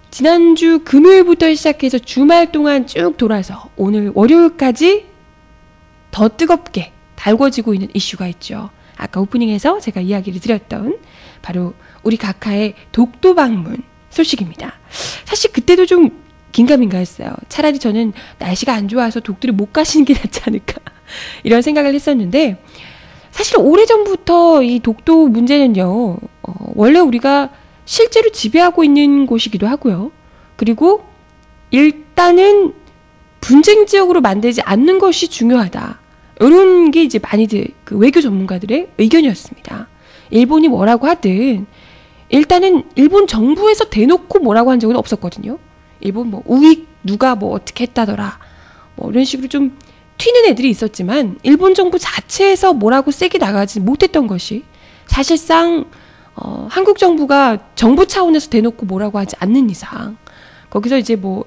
지난주 금요일부터 시작해서 주말 동안 쭉 돌아서 오늘 월요일까지 더 뜨겁게 달궈지고 있는 이슈가 있죠. 아까 오프닝에서 제가 이야기를 드렸던 바로 우리 각하의 독도 방문 소식입니다. 사실 그때도 좀 긴가민가 했어요. 차라리 저는 날씨가 안 좋아서 독도를 못 가시는 게 낫지 않을까 이런 생각을 했었는데, 사실 오래전부터 이 독도 문제는요, 원래 우리가 실제로 지배하고 있는 곳이기도 하고요. 그리고 일단은 분쟁 지역으로 만들지 않는 것이 중요하다. 이런 게 이제 많이들 그 외교 전문가들의 의견이었습니다. 일본이 뭐라고 하든 일단은 일본 정부에서 대놓고 뭐라고 한 적은 없었거든요. 일본 뭐 우익 누가 뭐 어떻게 했다더라 뭐 이런 식으로 좀 튀는 애들이 있었지만 일본 정부 자체에서 뭐라고 세게 나가지 못했던 것이, 사실상 한국 정부가 정부 차원에서 대놓고 뭐라고 하지 않는 이상 거기서 이제 뭐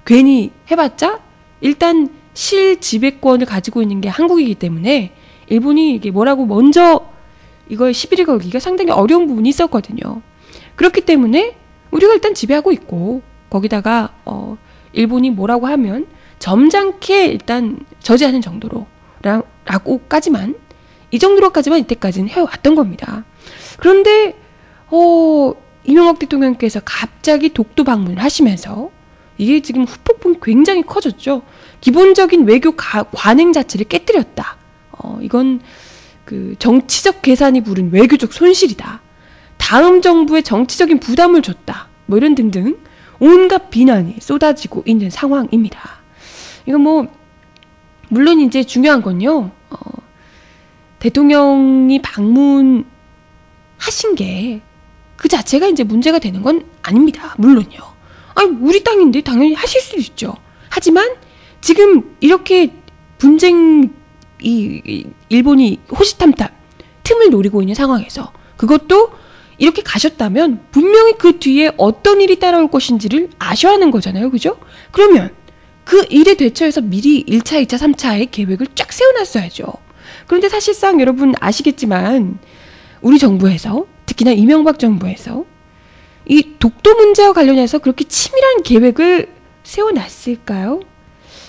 괜히 해봤자 일단 실지배권을 가지고 있는 게 한국이기 때문에 일본이 이게 뭐라고 먼저 이걸 시비를 걸기가 상당히 어려운 부분이 있었거든요. 그렇기 때문에 우리가 일단 지배하고 있고, 거기다가 일본이 뭐라고 하면 점잖게 일단 저지하는 정도로 라고까지만, 이 정도로까지만 이때까지는 해왔던 겁니다. 그런데 이명박 대통령께서 갑자기 독도 방문을 하시면서 이게 지금 후폭풍이 굉장히 커졌죠. 기본적인 외교 관행 자체를 깨뜨렸다. 이건 그 정치적 계산이 부른 외교적 손실이다. 다음 정부에 정치적인 부담을 줬다. 뭐 이런 등등 온갖 비난이 쏟아지고 있는 상황입니다. 이건 뭐 물론 이제 중요한 건요. 대통령이 방문하신 게 그 자체가 이제 문제가 되는 건 아닙니다. 물론요. 아니 우리 땅인데 당연히 하실 수 있죠. 하지만 지금 이렇게 일본이 호시탐탐 틈을 노리고 있는 상황에서 그것도 이렇게 가셨다면 분명히 그 뒤에 어떤 일이 따라올 것인지를 아셔야 하는 거잖아요. 그죠? 그러면 그 일에 대처해서 미리 1차, 2차, 3차의 계획을 쫙 세워놨어야죠. 그런데 사실상 여러분 아시겠지만 우리 정부에서, 특히나 이명박 정부에서 이 독도 문제와 관련해서 그렇게 치밀한 계획을 세워놨을까요?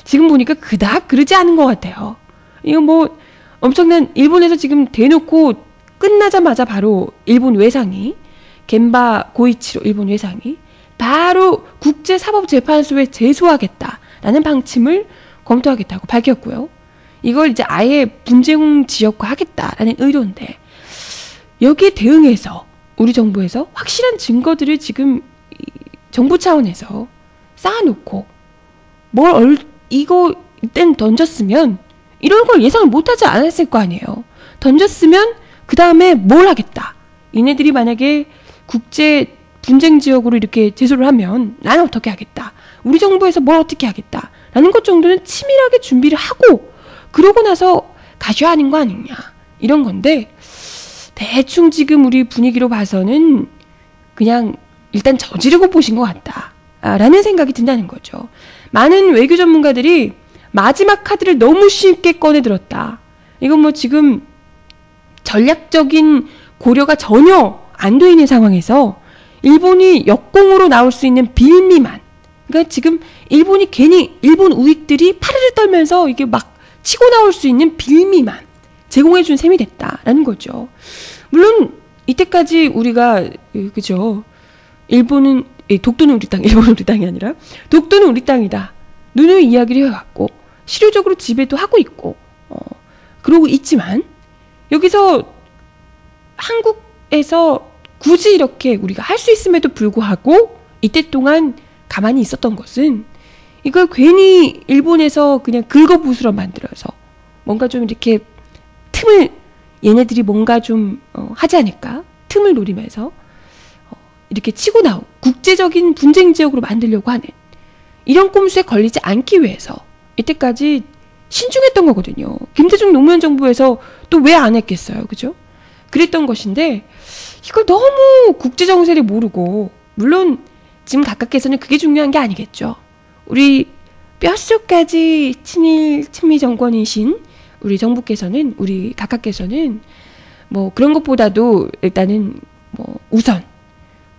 지금 보니까 그닥 그러지 않은 것 같아요. 이거 뭐 엄청난, 일본에서 지금 대놓고 끝나자마자 바로 일본 외상이, 겐바 고이치로 일본 외상이 바로 국제사법재판소에 제소하겠다라는 방침을 검토하겠다고 밝혔고요. 이걸 이제 아예 분쟁 지역화하겠다라는 의도인데, 여기에 대응해서 우리 정부에서 확실한 증거들을 지금 정부 차원에서 쌓아놓고 이거 이땐 던졌으면 이런 걸 예상을 못하지 않았을 거 아니에요. 던졌으면 그 다음에 뭘 하겠다. 얘네들이 만약에 국제 분쟁 지역으로 이렇게 제소를 하면 나는 어떻게 하겠다. 우리 정부에서 뭘 어떻게 하겠다. 라는 것 정도는 치밀하게 준비를 하고 그러고 나서 가셔야 하는 거 아니냐. 이런 건데 대충 지금 우리 분위기로 봐서는 그냥 일단 저지르고 보신 것 같다. 라는 생각이 든다는 거죠. 많은 외교 전문가들이 마지막 카드를 너무 쉽게 꺼내들었다. 이건 뭐 지금 전략적인 고려가 전혀 안 돼 있는 상황에서 일본이 역공으로 나올 수 있는 빌미만, 그러니까 지금 일본이 괜히 일본 우익들이 파르르 떨면서 이게 막 치고 나올 수 있는 빌미만 제공해준 셈이 됐다라는 거죠. 물론 이때까지 우리가 그죠, 일본은 독도는 우리 땅, 일본은 우리 땅이 아니라 독도는 우리 땅이다. 누누이 이야기를 해왔고 실효적으로 지배도 하고 있고 그러고 있지만 여기서 한국에서 굳이 이렇게 우리가 할 수 있음에도 불구하고 이때 동안 가만히 있었던 것은 이걸 괜히 일본에서 그냥 긁어부스러 만들어서 뭔가 좀 이렇게 틈을 얘네들이 뭔가 좀 하지 않을까? 틈을 노리면서 이렇게 치고 나온 국제적인 분쟁 지역으로 만들려고 하는 이런 꼼수에 걸리지 않기 위해서 이때까지 신중했던 거거든요. 김대중 노무현 정부에서 또 왜 안 했겠어요. 그죠? 그랬던 것인데 이걸 너무 국제정세를 모르고, 물론 지금 각각께서는 그게 중요한 게 아니겠죠. 우리 뼛속까지 친미 정권이신 우리 정부께서는, 우리 각각께서는 뭐 그런 것보다도 일단은 뭐 우선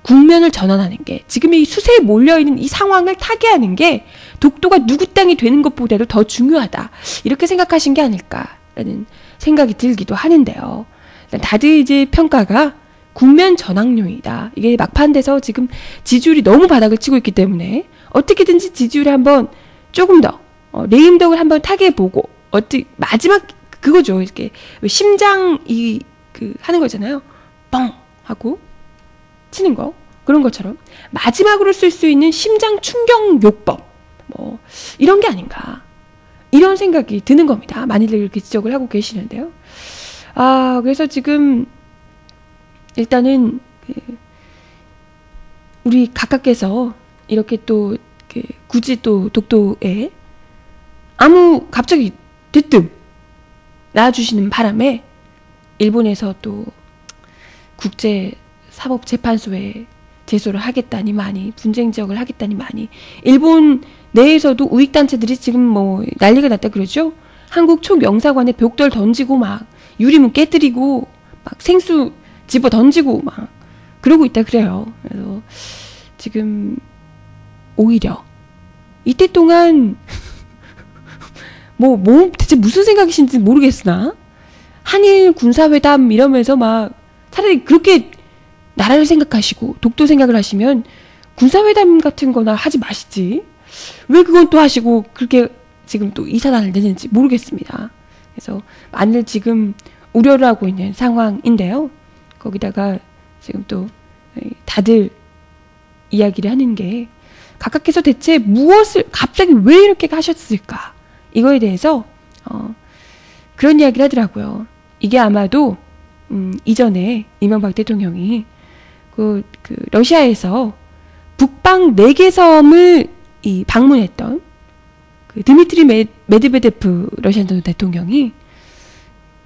국면을 전환하는 게, 지금 이 수세에 몰려있는 이 상황을 타개하는 게 독도가 누구 땅이 되는 것보다도 더 중요하다. 이렇게 생각하신 게 아닐까라는 생각이 들기도 하는데요. 다들 이제 평가가 국면 전환용이다. 이게 막판돼서 지금 지지율이 너무 바닥을 치고 있기 때문에 어떻게든지 지지율을 한번 조금 더 레임덕을 한번 타개해보고, 마지막 그거죠. 이렇게 심장 하는 거잖아요. 뻥 하고 치는 거, 그런 것처럼 마지막으로 쓸 수 있는 심장 충격 요법, 뭐 이런 게 아닌가, 이런 생각이 드는 겁니다. 많이들 이렇게 지적을 하고 계시는데요. 그래서 지금 일단은 우리 각하께서 이렇게 또 굳이 또 독도에 갑자기 대뜸 나와주시는 바람에 일본에서 또 국제사법재판소에 제소를 하겠다니 많이, 분쟁 지역을 하겠다니 많이, 일본 내에서도 우익단체들이 지금 뭐 난리가 났다 그러죠. 한국 총영사관에 벽돌 던지고 막 유리문 깨뜨리고 막 생수 집어 던지고 막 그러고 있다 그래요. 그래서 지금 오히려 이때 동안 뭐 대체 무슨 생각이신지 모르겠으나 한일 군사회담 이러면서 막 차라리 그렇게 나라를 생각하시고 독도 생각을 하시면 군사회담 같은 거나 하지 마시지, 왜 그건 또 하시고 그렇게 지금 또 이사단을 내는지 모르겠습니다. 그래서 많은 지금 우려를 하고 있는 상황인데요. 거기다가 지금 또 다들 이야기를 하는 게, 각하께서 대체 무엇을 갑자기 왜 이렇게 하셨을까, 이거에 대해서 그런 이야기를 하더라고요. 이게 아마도 이전에 이명박 대통령이 그 러시아에서 북방 4개 섬을 방문했던 그 드미트리 메드베데프 러시아 대통령이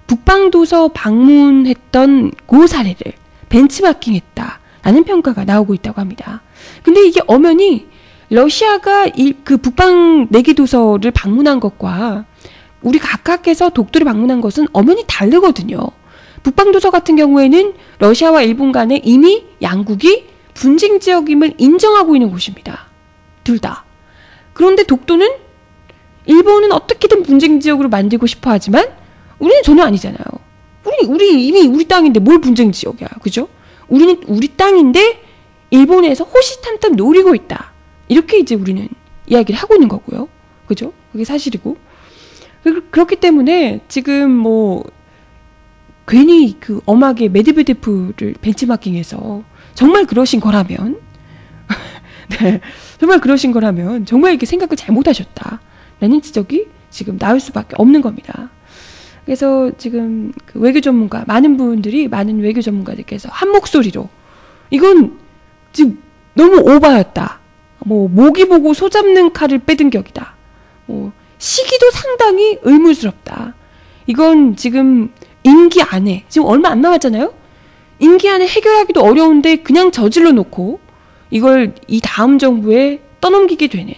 북방도서 방문했던 그 사례를 벤치마킹했다라는 평가가 나오고 있다고 합니다. 근데 이게 엄연히 러시아가 그 북방 4개 도서를 방문한 것과 우리 각하께서 독도를 방문한 것은 엄연히 다르거든요. 북방도서 같은 경우에는 러시아와 일본 간에 이미 양국이 분쟁 지역임을 인정하고 있는 곳입니다. 둘 다. 그런데 독도는 일본은 어떻게든 분쟁 지역으로 만들고 싶어 하지만 우리는 전혀 아니잖아요. 우리 이미 우리 땅인데 뭘 분쟁 지역이야. 그죠? 우리는 우리 땅인데 일본에서 호시탐탐 노리고 있다. 이렇게 이제 우리는 이야기를 하고 있는 거고요. 그죠? 그게 사실이고. 그렇기 때문에 지금 뭐 괜히 그 엄하게 메드베데프를 벤치마킹해서 정말 그러신 거라면 네, 정말 그러신 거라면 정말 이렇게 생각을 잘못하셨다라는 지적이 지금 나올 수밖에 없는 겁니다. 그래서 지금 그 외교 전문가, 많은 외교 전문가들께서 한 목소리로 이건 지금 너무 오바였다. 뭐 모기 보고 소 잡는 칼을 빼든 격이다. 뭐 시기도 상당히 의문스럽다. 이건 지금 임기 안에, 지금 얼마 안 남았잖아요? 임기 안에 해결하기도 어려운데 그냥 저질러 놓고 이걸 이 다음 정부에 떠넘기게 되는,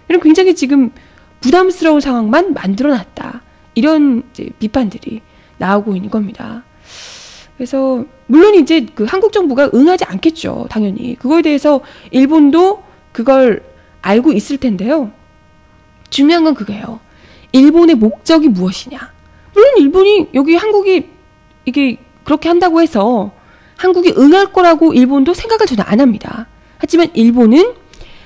이런 굉장히 지금 부담스러운 상황만 만들어놨다. 이런 이제 비판들이 나오고 있는 겁니다. 그래서 물론 이제 그 한국 정부가 응하지 않겠죠. 당연히. 그거에 대해서 일본도 그걸 알고 있을 텐데요. 중요한 건 그거예요. 일본의 목적이 무엇이냐. 물론 일본이 여기 한국이 이게 그렇게 한다고 해서 한국이 응할 거라고 일본도 생각을 전혀 안 합니다. 하지만 일본은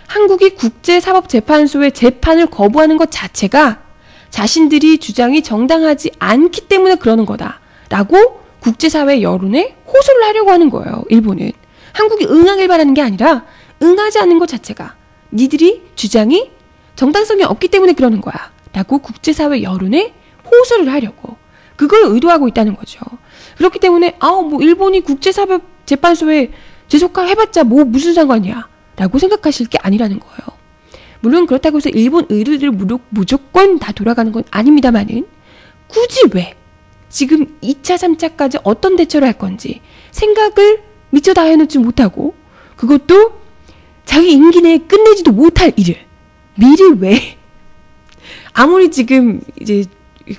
한국이 국제사법재판소의 재판을 거부하는 것 자체가 자신들이 주장이 정당하지 않기 때문에 그러는 거다라고 국제사회 여론에 호소를 하려고 하는 거예요. 일본은. 한국이 응하길 바라는 게 아니라 응하지 않는 것 자체가 니들이 주장이 정당성이 없기 때문에 그러는 거야 라고 국제사회 여론에 호소를 하려고 그걸 의도하고 있다는 거죠. 그렇기 때문에 뭐 일본이 국제사법재판소에 제소해봤자 뭐 무슨 상관이야 라고 생각하실 게 아니라는 거예요. 물론 그렇다고 해서 일본 의뢰를 무조건 다 돌아가는 건 아닙니다만은 굳이 왜 지금 2차, 3차까지 어떤 대처를 할 건지 생각을 미처 다 해놓지 못하고, 그것도 자기 임기 내에 끝내지도 못할 일을 미리 왜, 아무리 지금 이제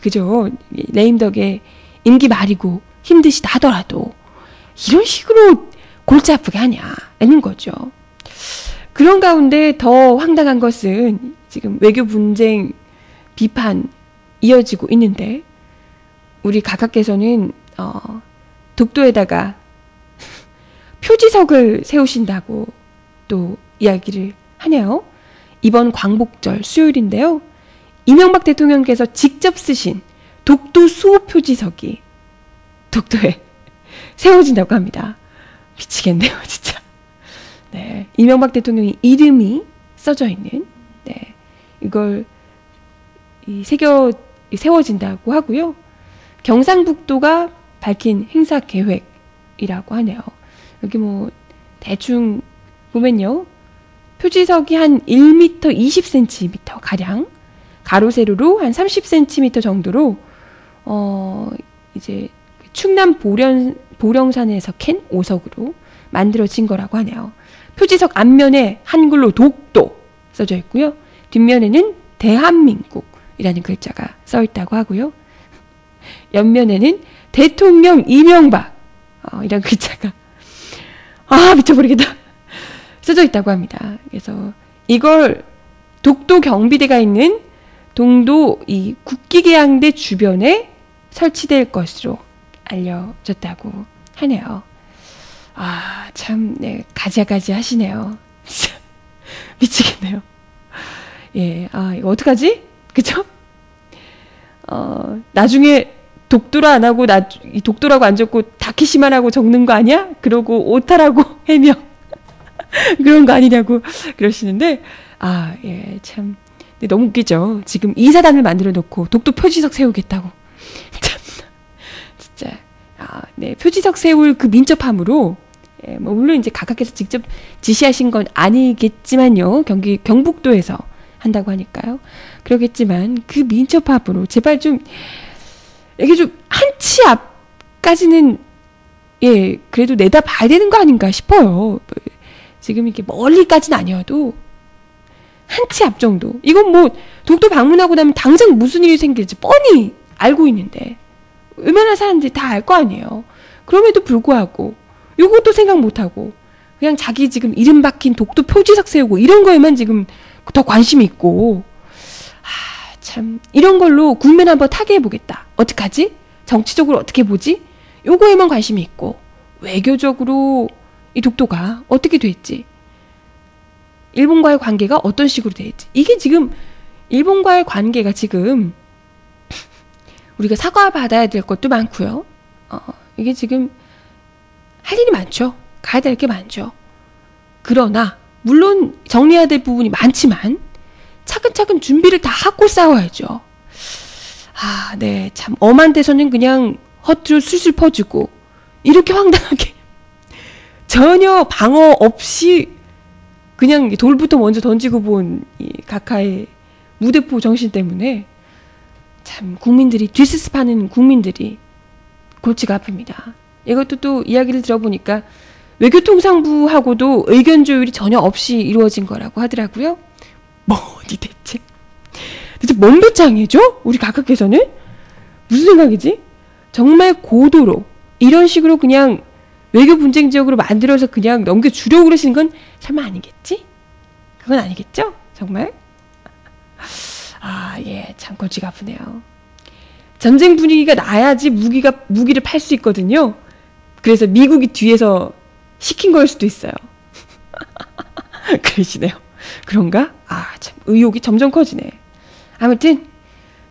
그죠, 레임덕의 임기 말이고 힘드시다 하더라도 이런 식으로 골치 아프게 하냐는 거죠. 그런 가운데 더 황당한 것은 지금 외교 분쟁 비판 이어지고 있는데 우리 각하께서는 독도에다가 표지석을 세우신다고 또 이야기를 하네요. 이번 광복절 수요일인데요. 이명박 대통령께서 직접 쓰신 독도 수호 표지석이 독도에 세워진다고 합니다. 미치겠네요, 진짜. 네, 이명박 대통령의 이름이 써져 있는 네, 이걸 세워진다고 하고요. 경상북도가 밝힌 행사 계획이라고 하네요. 여기 뭐 대충 보면요. 표지석이 한 1m 20cm 가량, 가로 세로로 한 30cm 정도로 이제 충남 보령산에서 캔 오석으로 만들어진 거라고 하네요. 표지석 앞면에 한글로 독도 써져 있고요. 뒷면에는 대한민국이라는 글자가 써 있다고 하고요. 옆면에는 대통령 이명박 이런 글자가 미쳐버리겠다 써져 있다고 합니다. 그래서 이걸 독도 경비대가 있는 동도 이 국기계양대 주변에 설치될 것으로 알려졌다고 하네요. 참, 네, 가지가지 하시네요. 진짜 미치겠네요. 예, 이거 어떡하지? 그쵸? 나중에 독도라 안 하고, 독도라고 안 적고 다케시마라고 적는 거 아니야? 그러고 오타라고 해명. 그런 거 아니냐고 그러시는데, 예, 참. 너무 웃기죠? 지금 이사단을 만들어 놓고 독도 표지석 세우겠다고. 참, 진짜. 네, 표지석 세울 그 민첩함으로, 예, 뭐 물론 이제 각하께서 직접 지시하신 건 아니겠지만요. 경북도에서 한다고 하니까요. 그러겠지만 그 민첩함으로 제발 좀 이게 좀 한 치 앞까지는 예, 그래도 내다봐야 되는 거 아닌가 싶어요. 지금 이렇게 멀리까지는 아니어도 한 치 앞 정도. 이건 뭐 독도 방문하고 나면 당장 무슨 일이 생길지 뻔히 알고 있는데 얼마나 사람들이 다 알 거 아니에요. 그럼에도 불구하고 요것도 생각 못하고 그냥 자기 지금 이름 박힌 독도 표지석 세우고 이런 거에만 지금 더 관심이 있고 참 이런 걸로 국면 한번 타게 해보겠다. 어떡하지? 정치적으로 어떻게 보지? 요거에만 관심이 있고 외교적으로 이 독도가 어떻게 될지 일본과의 관계가 어떤 식으로 될지 이게 지금 일본과의 관계가 지금 우리가 사과받아야 될 것도 많고요. 이게 지금 할 일이 많죠. 가야 될 게 많죠. 그러나 물론 정리해야 될 부분이 많지만 차근차근 준비를 다 하고 싸워야죠. 네, 참 엄한 데서는 그냥 허투루 술술 퍼주고 이렇게 황당하게 전혀 방어 없이 그냥 돌부터 먼저 던지고 본 이 각하의 무대포 정신 때문에 참 국민들이 뒤스스파는 국민들이 골치가 아픕니다. 이것도 또 이야기를 들어보니까 외교통상부하고도 의견 조율이 전혀 없이 이루어진 거라고 하더라고요. 뭐 어디 대체 뭔 배짱이죠? 우리 각하께서는? 무슨 생각이지? 정말 고도로 이런 식으로 그냥 외교 분쟁 지역으로 만들어서 그냥 넘겨주려고 그러시는 건 설마 아니겠지? 그건 아니겠죠? 정말? 예, 참 골치가 아프네요. 전쟁 분위기가 나야지 무기를 팔 수 있거든요. 그래서 미국이 뒤에서 시킨 걸 수도 있어요. 그러시네요. 그런가? 참 의욕이 점점 커지네. 아무튼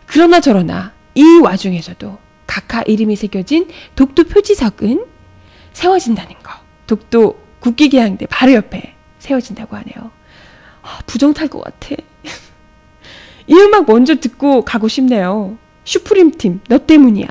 그러나 저러나 이 와중에서도 각하 이름이 새겨진 독도 표지석은 세워진다는 거. 독도 국기계양대 바로 옆에 세워진다고 하네요. 부정 탈 것 같아. 이 음악 먼저 듣고 가고 싶네요. 슈프림 팀, 너 때문이야.